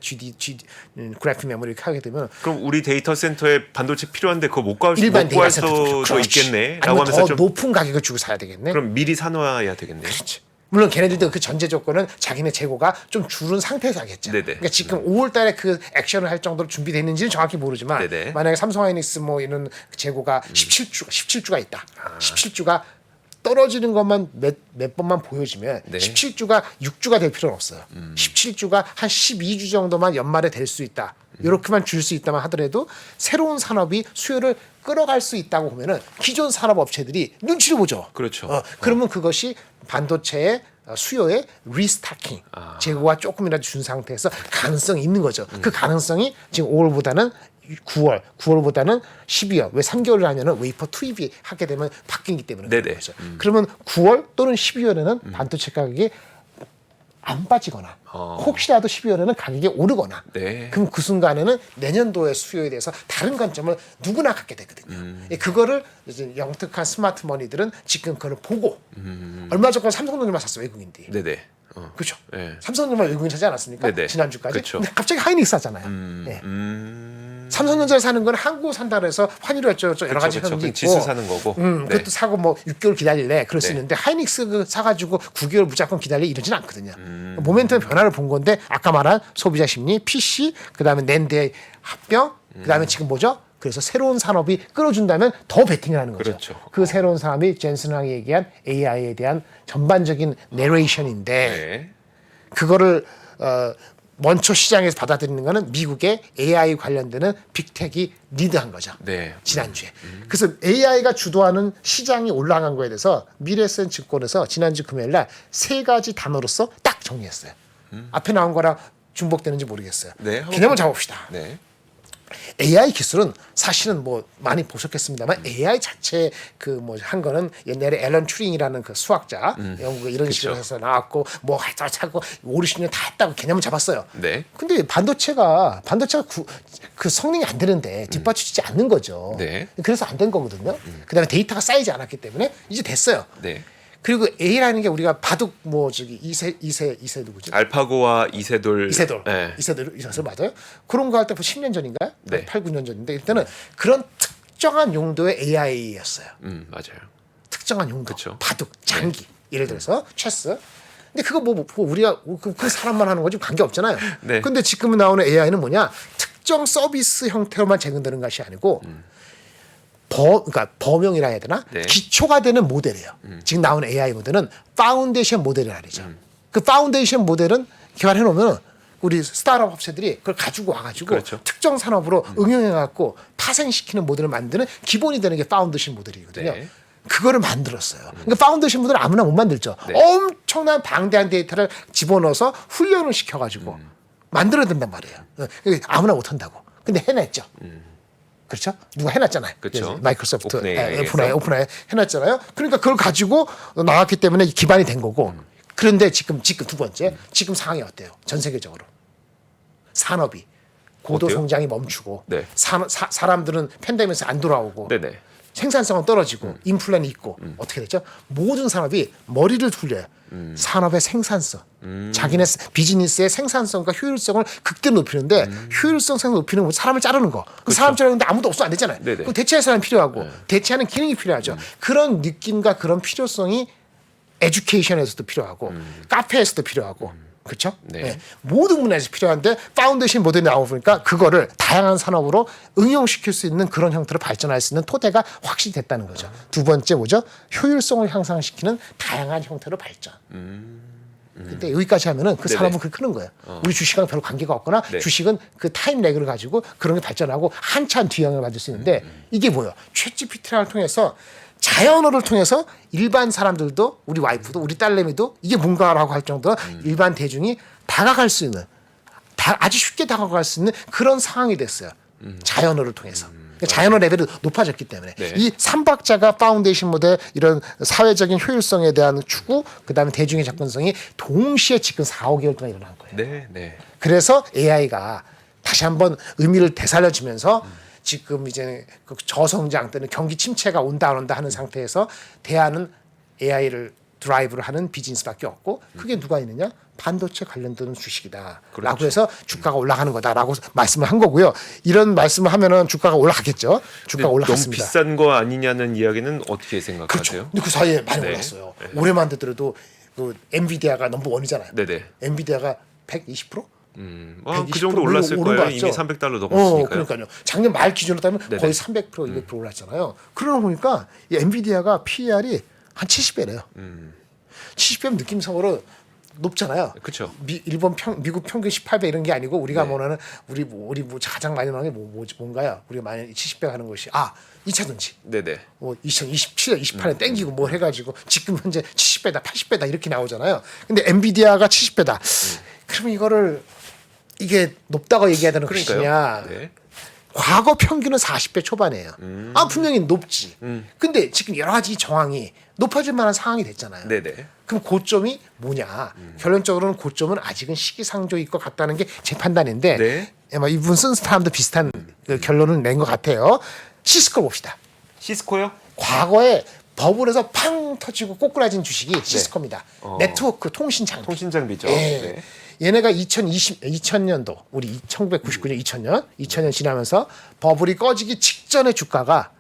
Speaker 2: 그래픽 메모리 이렇게 하게 되면
Speaker 1: 그럼 우리 데이터 센터에 반도체 필요한데 그거 못 구할
Speaker 2: 일반
Speaker 1: 못 구할
Speaker 2: 데이터 센터
Speaker 1: 수도 있겠네라고
Speaker 2: 아니면
Speaker 1: 하면서
Speaker 2: 더
Speaker 1: 좀
Speaker 2: 높은 가격을 주고 사야 되겠네.
Speaker 1: 그럼 미리 사놓아야 되겠네요.
Speaker 2: 물론 걔네들도 그 전제 조건은 자기네 재고가 좀 줄은 상태에서 하겠죠.
Speaker 1: 네네.
Speaker 2: 그러니까 지금 5월달에 그 액션을 할 정도로 준비되어 있는지는 정확히 모르지만
Speaker 1: 네네.
Speaker 2: 만약에 삼성하이닉스 뭐 이런 재고가 17주가 있다. 17주가 떨어지는 것만 몇 번만 보여주면
Speaker 1: 네.
Speaker 2: 17주가 6주가 될 필요는 없어요. 17주가 한 12주 정도만 연말에 될 수 있다. 이렇게만 줄 수 있다만 하더라도 새로운 산업이 수요를 끌어갈 수 있다고 보면은 기존 산업 업체들이 눈치를 보죠.
Speaker 1: 그렇죠.
Speaker 2: 그러면 그것이 반도체의 수요의 리스타킹 재고가 조금이라도 준 상태에서 가능성이 있는 거죠. 그 가능성이 지금 5월보다는 9월보다는 12월. 왜 3개월을 하면은 웨이퍼 투입이 하게 되면 바뀌기 때문에 그런
Speaker 1: 네네.
Speaker 2: 거죠. 그러면 9월 또는 12월에는 반도체 가격이 안 빠지거나 혹시라도 12월에는 가격이 오르거나
Speaker 1: 네.
Speaker 2: 그럼 그 순간에는 내년도의 수요에 대해서 다른 관점을 누구나 갖게 되거든요. 그거를 이제 영특한 스마트 머니들은 지금 그걸 보고 얼마 전까지 삼성전자만 샀어 외국인들이.
Speaker 1: 네네.
Speaker 2: 그렇죠.
Speaker 1: 네.
Speaker 2: 삼성전자 외국인 사지 않았습니까?
Speaker 1: 네네.
Speaker 2: 지난주까지.
Speaker 1: 그쵸.
Speaker 2: 근데 갑자기 하이닉스 하잖아요. 네. 삼성전자를 사는 건 한국 산다 그래서 환율이 어쩌고 여러 가지
Speaker 1: 그쵸.
Speaker 2: 현상이 있고
Speaker 1: 지수 사는 거고. 네.
Speaker 2: 그것도 사고 뭐 6개월 기다릴래 그럴 수
Speaker 1: 네.
Speaker 2: 있는데 하이닉스 그 사가지고 9개월 무조건 기다려 이러진 않거든요. 모멘텀 변화를 본 건데 아까 말한 소비자 심리, PC, 그다음에 낸드의 합병, 그다음에 지금 뭐죠? 그래서 새로운 산업이 끌어준다면 더 베팅을 하는 거죠.
Speaker 1: 그렇죠.
Speaker 2: 그 새로운 산업이 젠슨 황이 얘기한 AI에 대한 전반적인 내레이션인데
Speaker 1: 네.
Speaker 2: 그거를 먼저 시장에서 받아들이는 거는 미국의 AI 관련되는 빅텍이 리드한 거죠.
Speaker 1: 네.
Speaker 2: 지난주에. 그래서 AI가 주도하는 시장이 올라간 거에 대해서 미래에셋 증권에서 지난주 금요일 날 세 가지 단어로서 딱 정리했어요. 앞에 나온 거랑 중복되는지 모르겠어요.
Speaker 1: 네, 한번
Speaker 2: 개념을 잡읍시다.
Speaker 1: 네.
Speaker 2: AI 기술은 사실은 뭐 많이 보셨겠습니다만 AI 자체 그 뭐 한 거는 옛날에 앨런 튜링이라는 그 수학자 영국 이런 식으로 해서 나왔고 뭐 하고 50년 다 했다고 개념을 잡았어요.
Speaker 1: 네.
Speaker 2: 근데 반도체가 그 성능이 안 되는데 뒷받쳐지지 않는 거죠.
Speaker 1: 네.
Speaker 2: 그래서 안 된 거거든요. 그다음에 데이터가 쌓이지 않았기 때문에 이제 됐어요.
Speaker 1: 네.
Speaker 2: 그리고 A라는 게 우리가 바둑 뭐 저기 이세 누구지?
Speaker 1: 알파고와 이세돌. 네.
Speaker 2: 이세돌 맞아요? 그런 거 할 때 10년 전인가요?
Speaker 1: 네.
Speaker 2: 8, 9년 전인데 일단은 그런 특정한 용도의 AI였어요.
Speaker 1: 맞아요.
Speaker 2: 특정한 용도.
Speaker 1: 그쵸.
Speaker 2: 바둑, 장기. 예를 들어서 체스. 근데 그거 뭐 우리가 그 사람만 하는 거지 관계 없잖아요.
Speaker 1: 네.
Speaker 2: 근데 지금 나오는 AI는 뭐냐? 특정 서비스 형태로만 제공되는 것이 아니고 그러니까 범용이라 해야 되나?
Speaker 1: 네.
Speaker 2: 기초가 되는 모델이에요. 지금 나오는 AI 모델은 파운데이션 모델이라 그러죠. 그 파운데이션 모델은 개발해 놓으면 우리 스타트업 업체들이 그걸 가지고 와가지고
Speaker 1: 그렇죠.
Speaker 2: 특정 산업으로 응용해갖고 파생시키는 모델을 만드는 기본이 되는 게 파운데이션 모델이거든요.
Speaker 1: 네.
Speaker 2: 그거를 만들었어요. 그러니까 파운데이션 모델을 아무나 못 만들죠.
Speaker 1: 네.
Speaker 2: 엄청난 방대한 데이터를 집어넣어서 훈련을 시켜가지고 만들어야 된단 말이에요. 아무나 못 한다고. 근데 해냈죠. 그렇죠? 누가 해놨잖아요.
Speaker 1: 그렇죠.
Speaker 2: 마이크로소프트,
Speaker 1: 오픈AI에서.
Speaker 2: 오픈AI 해놨잖아요. 그러니까 그걸 가지고 나왔기 때문에 기반이 된 거고. 그런데 지금 두 번째, 지금 상황이 어때요? 전 세계적으로 산업이 고도
Speaker 1: 어때요?
Speaker 2: 성장이 멈추고,
Speaker 1: 네.
Speaker 2: 사람들은 팬데믹에서 안 돌아오고,
Speaker 1: 네네.
Speaker 2: 생산성은 떨어지고, 인플레는 있고, 어떻게 됐죠? 모든 산업이 머리를 돌려요. 산업의 생산성, 자기네 비즈니스의 생산성과 효율성을 극대로 높이는데 효율성 생산 높이는 건 사람을 자르는 거. 그 사람 자르는데 아무도 없으면 안 되잖아요.
Speaker 1: 네네.
Speaker 2: 그럼 대체할 사람이 필요하고 대체하는 기능이 필요하죠. 그런 느낌과 그런 필요성이 에듀케이션에서도 필요하고 카페에서도 필요하고 그렇죠?
Speaker 1: 네.
Speaker 2: 모든 분야에서 필요한데 파운데이션 모델이 나오니까 그거를 다양한 산업으로 응용시킬 수 있는 그런 형태로 발전할 수 있는 토대가 확실히 됐다는 거죠. 두 번째 뭐죠? 효율성을 향상시키는 다양한 형태로 발전. 근데 여기까지 하면은 그
Speaker 1: 네네.
Speaker 2: 산업은 그렇게 크는 거예요. 우리 주식하고 별로 관계가 없거나
Speaker 1: 네.
Speaker 2: 주식은 그 타임 렉을 가지고 그런 게 발전하고 한참 뒤형을 만들 수 있는데 이게 뭐예요? 챗GPT를 통해서 자연어를 통해서 일반 사람들도 우리 와이프도 우리 딸내미도 이게 뭔가라고 할 정도로 일반 대중이 다가갈 수 있는 아주 쉽게 다가갈 수 있는 그런 상황이 됐어요. 자연어를 통해서. 자연어 레벨이 높아졌기 때문에
Speaker 1: 네.
Speaker 2: 이 삼박자가 파운데이션 모델 이런 사회적인 효율성에 대한 추구 그다음에 대중의 접근성이 동시에 지금 4, 5개월 동안 일어난 거예요.
Speaker 1: 네. 네.
Speaker 2: 그래서 AI가 다시 한번 의미를 되살려주면서 지금 이제 그 저성장 때는 경기 침체가 온다 안 온다 하는 상태에서 대안은 AI를 드라이브를 하는 비즈니스밖에 없고 그게 누가 있느냐? 반도체 관련된 주식이다라고
Speaker 1: 그렇죠.
Speaker 2: 해서 주가가 올라가는 거다라고 말씀을 한 거고요. 이런 말씀을 하면은 주가가 올라가겠죠. 주가가
Speaker 1: 너무
Speaker 2: 올라갔습니다.
Speaker 1: 비싼 거 아니냐는 이야기는 어떻게 생각하세요?
Speaker 2: 그렇죠. 근데 그 사이에 많이
Speaker 1: 네.
Speaker 2: 올랐어요. 올해만 되더라도 그 엔비디아가 넘버 원이잖아요.
Speaker 1: 네네.
Speaker 2: 엔비디아가 120%?
Speaker 1: 그 정도 올랐을
Speaker 2: 오른
Speaker 1: 거예요.
Speaker 2: 거
Speaker 1: 이미
Speaker 2: 같죠?
Speaker 1: 300달러 넘었으니까요.
Speaker 2: 그러니까요. 작년 말 기준으로 따면
Speaker 1: 네네.
Speaker 2: 거의 300%, 200% 올랐잖아요. 그러고 보니까 이 엔비디아가 PER이 한 70배래요. 70배면 느낌상으로 높잖아요.
Speaker 1: 그쵸.
Speaker 2: 미국 평균 18배 이런 게 아니고 우리가
Speaker 1: 네.
Speaker 2: 뭐는 우리 가장 많이 나오는 게 뭔가요? 우리가 많이 70배 하는 것이 2차전지.
Speaker 1: 네네.
Speaker 2: 뭐 2027년, 28년 땡기고 뭐 해가지고 지금 현재 70배다, 80배다 이렇게 나오잖아요. 근데 엔비디아가 70배다. 그러면 이게 높다고 얘기해야 되는 것이냐?
Speaker 1: 그러니까요. 네.
Speaker 2: 과거 평균은 40배 초반이에요. 분명히 높지. 근데 지금 여러 가지 정황이 높아질 만한 상황이 됐잖아요.
Speaker 1: 네네.
Speaker 2: 그럼 고점이 뭐냐? 결론적으로는 고점은 아직은 시기상조일 것 같다는 게 제 판단인데
Speaker 1: 네.
Speaker 2: 아마 이분 쓴 사람도 비슷한 그 결론을 낸 것 같아요. 시스코 봅시다.
Speaker 1: 시스코요?
Speaker 2: 과거에 버블에서 팡 터지고 꼬꾸라진 주식이 시스코입니다. 네트워크 통신 장비.
Speaker 1: 통신 장비죠.
Speaker 2: 예.
Speaker 1: 네.
Speaker 2: 얘네가 2000년도 우리 1999년 2000년 지나면서 버블이 꺼지기 직전에 주가가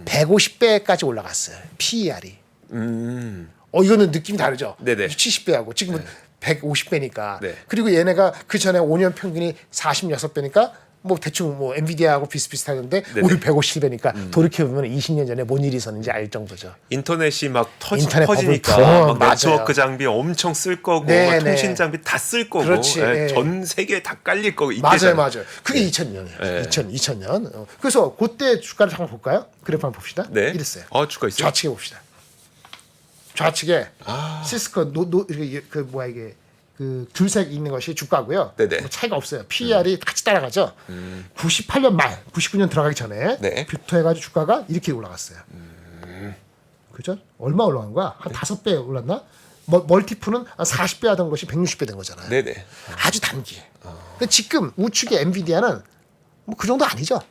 Speaker 2: 150배까지 올라갔어요. PER이. 이거는 느낌이 다르죠.
Speaker 1: 네네.
Speaker 2: 70배하고 지금은 150배니까.
Speaker 1: 네.
Speaker 2: 그리고 얘네가 그 전에 5년 평균이 46배니까 뭐 대충 뭐 엔비디아하고 비슷비슷하던데
Speaker 1: 네네.
Speaker 2: 오히려 150배니까 돌이켜 보면 20년 전에 뭔 일이 있었는지 알 정도죠.
Speaker 1: 인터넷이 막
Speaker 2: 인터넷
Speaker 1: 터지니까
Speaker 2: 버블
Speaker 1: 막
Speaker 2: 맞아요.
Speaker 1: 네트워크 장비 엄청 쓸 거고
Speaker 2: 네,
Speaker 1: 막
Speaker 2: 네.
Speaker 1: 통신 장비 다 쓸 거고
Speaker 2: 그렇지.
Speaker 1: 예,
Speaker 2: 예.
Speaker 1: 전 세계 다 깔릴 거고
Speaker 2: 맞아요,
Speaker 1: 이때잖아요.
Speaker 2: 맞아요. 그게 2000년이에요.
Speaker 1: 네.
Speaker 2: 2000년. 그래서 그때 주가를 한번 볼까요? 그래프 한번 봅시다.
Speaker 1: 네.
Speaker 2: 이랬어요.
Speaker 1: 주가 있어요.
Speaker 2: 좌측에 봅시다. 좌측에 시스코 그 뭐야 이게 그 귤색 있는 것이 주가고요.
Speaker 1: 네네.
Speaker 2: 뭐 차이가 없어요. PER이 같이 따라가죠. 98년 말, 99년 들어가기 전에
Speaker 1: 네.
Speaker 2: 부터해가지고 주가가 이렇게 올라갔어요. 그죠? 얼마 올라간 거야? 한 5배 올랐나? 멀티플은 한 40배 하던 것이 160배 된 거잖아요.
Speaker 1: 네네.
Speaker 2: 아주 단기에. 근데 지금 우측의 엔비디아는 뭐 그 정도 아니죠.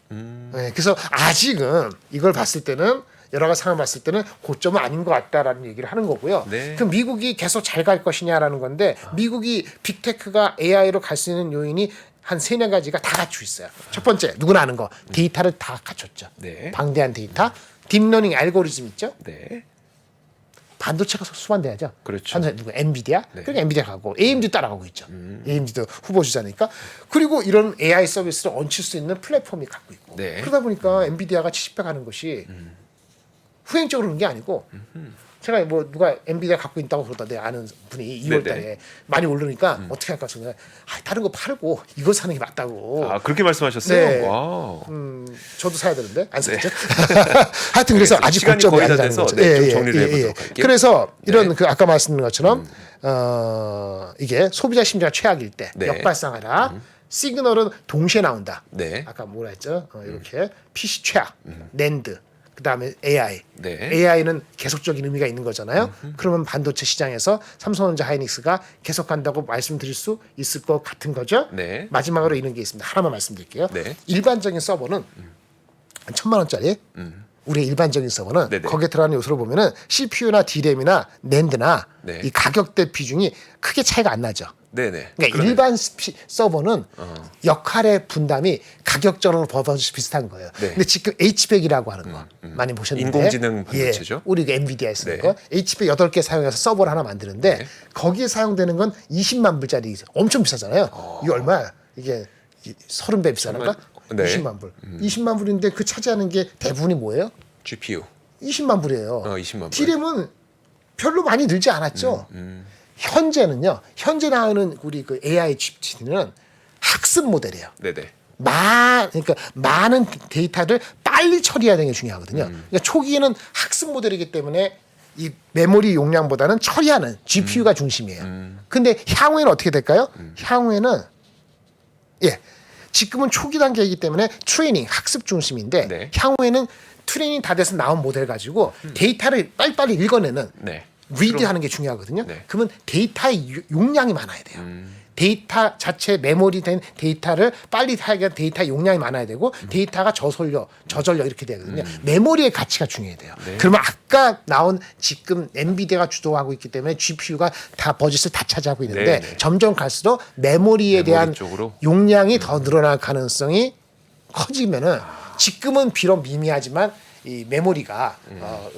Speaker 2: 네, 그래서 아직은 이걸 봤을 때는 여러 가지 상황을 봤을 때는 고점은 아닌 것 같다라는 얘기를 하는 거고요.
Speaker 1: 네.
Speaker 2: 그럼 미국이 계속 잘 갈 것이냐라는 건데 미국이 빅테크가 AI로 갈 수 있는 요인이 한 3-4가지가 다 갖추고 있어요. 첫 번째 누구나 아는 거 데이터를 다 갖췄죠.
Speaker 1: 네.
Speaker 2: 방대한 데이터, 딥러닝 알고리즘 있죠.
Speaker 1: 네.
Speaker 2: 반도체가 수반돼야죠.
Speaker 1: 그렇죠.
Speaker 2: 반도체 누구 엔비디아?
Speaker 1: 네.
Speaker 2: 그러니까 엔비디아 가고 AMD 따라가고 있죠. AMD도 후보 주자니까. 그리고 이런 AI 서비스를 얹힐 수 있는 플랫폼이 갖고 있고.
Speaker 1: 네.
Speaker 2: 그러다 보니까 엔비디아가 70배 가는 것이 후행적으로 그런 게 아니고 제가 뭐 누가 엔비디아 갖고 있다고 그러던데 아는 분이 2월달에
Speaker 1: 네네.
Speaker 2: 많이 오르니까 어떻게 할까 싶어서 다른 거 팔고 이거 사는 게 맞다고.
Speaker 1: 아 그렇게 말씀하셨어요?
Speaker 2: 네.
Speaker 1: 와우.
Speaker 2: 저도 사야 되는데 안 샀죠. 하여튼 그래서
Speaker 1: 알겠습니다.
Speaker 2: 아직
Speaker 1: 시간이
Speaker 2: 고점이
Speaker 1: 거의 다
Speaker 2: 아니라는
Speaker 1: 돼서
Speaker 2: 거죠.
Speaker 1: 네, 좀 정리를 해보도록 할게요.
Speaker 2: 그래서 이런
Speaker 1: 네.
Speaker 2: 그 아까 말씀드린 것처럼 이게 소비자 심리가 최악일 때
Speaker 1: 네.
Speaker 2: 역발상하라. 시그널은 동시에 나온다.
Speaker 1: 네.
Speaker 2: 아까 뭐라 했죠? 이렇게 PC 최악, 낸드, 그다음에 AI.
Speaker 1: 네.
Speaker 2: AI는 계속적인 의미가 있는 거잖아요. 그러면 반도체 시장에서 삼성전자 하이닉스가 계속 간다고 말씀드릴 수 있을 것 같은 거죠.
Speaker 1: 네.
Speaker 2: 마지막으로 이런 게 있습니다. 하나만 말씀드릴게요.
Speaker 1: 네.
Speaker 2: 일반적인 서버는 한 1,000만 원짜리 우리의 일반적인 서버는
Speaker 1: 네네.
Speaker 2: 거기에 들어가는 요소를 보면은 CPU나 DRAM이나 낸드나
Speaker 1: 네.
Speaker 2: 이 가격대 비중이 크게 차이가 안 나죠.
Speaker 1: 네네.
Speaker 2: 그러니까
Speaker 1: 그러네.
Speaker 2: 일반 서버는 역할의 분담이 가격적으로 버젓이 비슷한 거예요.
Speaker 1: 네.
Speaker 2: 근데 지금 H100이라고 하는 거 많이 보셨는데
Speaker 1: 인공지능 반도체죠?
Speaker 2: 예, 우리 엔비디아에 쓰는
Speaker 1: 네.
Speaker 2: 거 H100 8개 사용해서 서버를 하나 만드는데
Speaker 1: 네.
Speaker 2: 거기에 사용되는 건 20만 불짜리 엄청 비싸잖아요. 이게 얼마야? 이게 30배 비싸는가?
Speaker 1: 네.
Speaker 2: 20만 불. 20만 불인데 그 차지하는 게 대부분이 뭐예요?
Speaker 1: GPU.
Speaker 2: 20만 불이에요.
Speaker 1: 20만 불.
Speaker 2: DRAM은 별로 많이 늘지 않았죠. 현재는요. 현재 나오는 우리 그 AI GPT는 학습 모델이에요.
Speaker 1: 네네.
Speaker 2: 그러니까 많은 데이터를 빨리 처리해야 되는 게 중요하거든요. 그러니까 초기에는 학습 모델이기 때문에 이 메모리 용량보다는 처리하는 GPU가 중심이에요. 근데 향후에는 어떻게 될까요? 향후에는 지금은 초기 단계이기 때문에 트레이닝 학습 중심인데
Speaker 1: 네.
Speaker 2: 향후에는 트레이닝 다 돼서 나온 모델 가지고 데이터를 빨리빨리 읽어내는
Speaker 1: 네.
Speaker 2: 리드하는 게 중요하거든요.
Speaker 1: 네.
Speaker 2: 그러면 데이터의 용량이 많아야 돼요. 데이터 자체 메모리된 데이터를 빨리 하게 데이터 용량이 많아야 되고 데이터가 저전력 이렇게 되거든요. 메모리의 가치가 중요해야 돼요.
Speaker 1: 네.
Speaker 2: 그러면 아까 나온 지금 엔비디아가 주도하고 있기 때문에 GPU가 다 버짓을 다 차지하고 있는데
Speaker 1: 네, 네.
Speaker 2: 점점 갈수록 메모리에 대한
Speaker 1: 쪽으로?
Speaker 2: 용량이 더 늘어날 가능성이 커지면은 지금은 비록 미미하지만 이 메모리가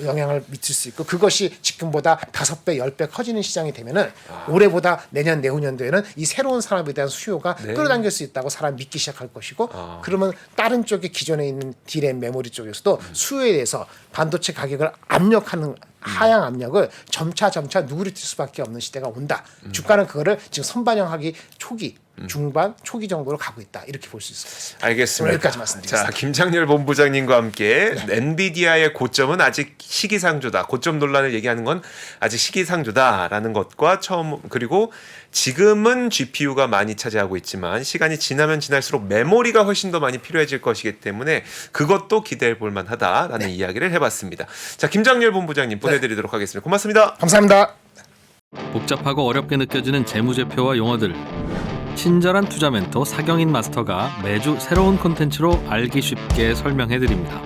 Speaker 2: 영향을 미칠 수 있고 그것이 지금보다 5배, 10배 커지는 시장이 되면은 올해보다 내년, 내후년도에는 이 새로운 산업에 대한 수요가
Speaker 1: 네.
Speaker 2: 끌어당길 수 있다고 사람이 믿기 시작할 것이고 그러면 다른 쪽에 기존에 있는 디램 메모리 쪽에서도 수요에 대해서 반도체 가격을 압력하는 하향 압력을 점차 누그러뜨릴 수밖에 없는 시대가 온다. 주가는 그거를 지금 선반영하기 초기, 중반, 초기 정도로 가고 있다. 이렇게 볼 수 있을 것 같습니다.
Speaker 1: 알겠습니다.
Speaker 2: 여기까지 말씀드리겠습니다.
Speaker 1: 자, 김장렬 본부장님과 함께 엔비디아의 고점은 아직 시기상조다. 고점 논란을 얘기하는 건 아직 시기상조다라는 것과 그리고 지금은 GPU가 많이 차지하고 있지만 시간이 지나면 지날수록 메모리가 훨씬 더 많이 필요해질 것이기 때문에 그것도 기대해 볼 만하다라는 이야기를 해봤습니다. 자, 김장렬 본부장님 보내드리도록 하겠습니다. 고맙습니다.
Speaker 2: 감사합니다.
Speaker 3: 복잡하고 어렵게 느껴지는 재무제표와 용어들. 친절한 투자 멘토 사경인 마스터가 매주 새로운 콘텐츠로 알기 쉽게 설명해드립니다.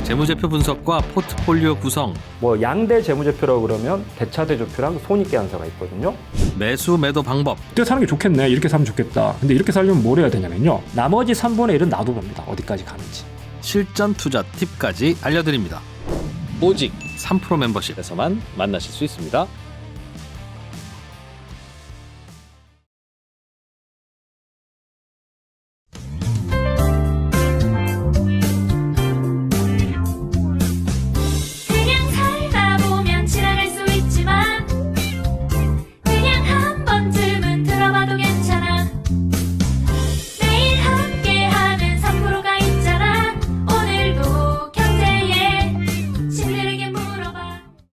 Speaker 3: 재무제표 분석과 포트폴리오 구성,
Speaker 4: 뭐 양대 재무제표라고 그러면 대차대조표랑 손익계산서가 있거든요.
Speaker 3: 매수 매도 방법,
Speaker 5: 이때 사는 게 좋겠네. 이렇게 사면 좋겠다. 근데 이렇게 살려면 뭘 해야 되냐면요. 나머지 3분의 1은 놔둬봅니다. 어디까지 가는지.
Speaker 3: 실전 투자 팁까지 알려드립니다. 오직 3프로 멤버십에서만 만나실 수 있습니다.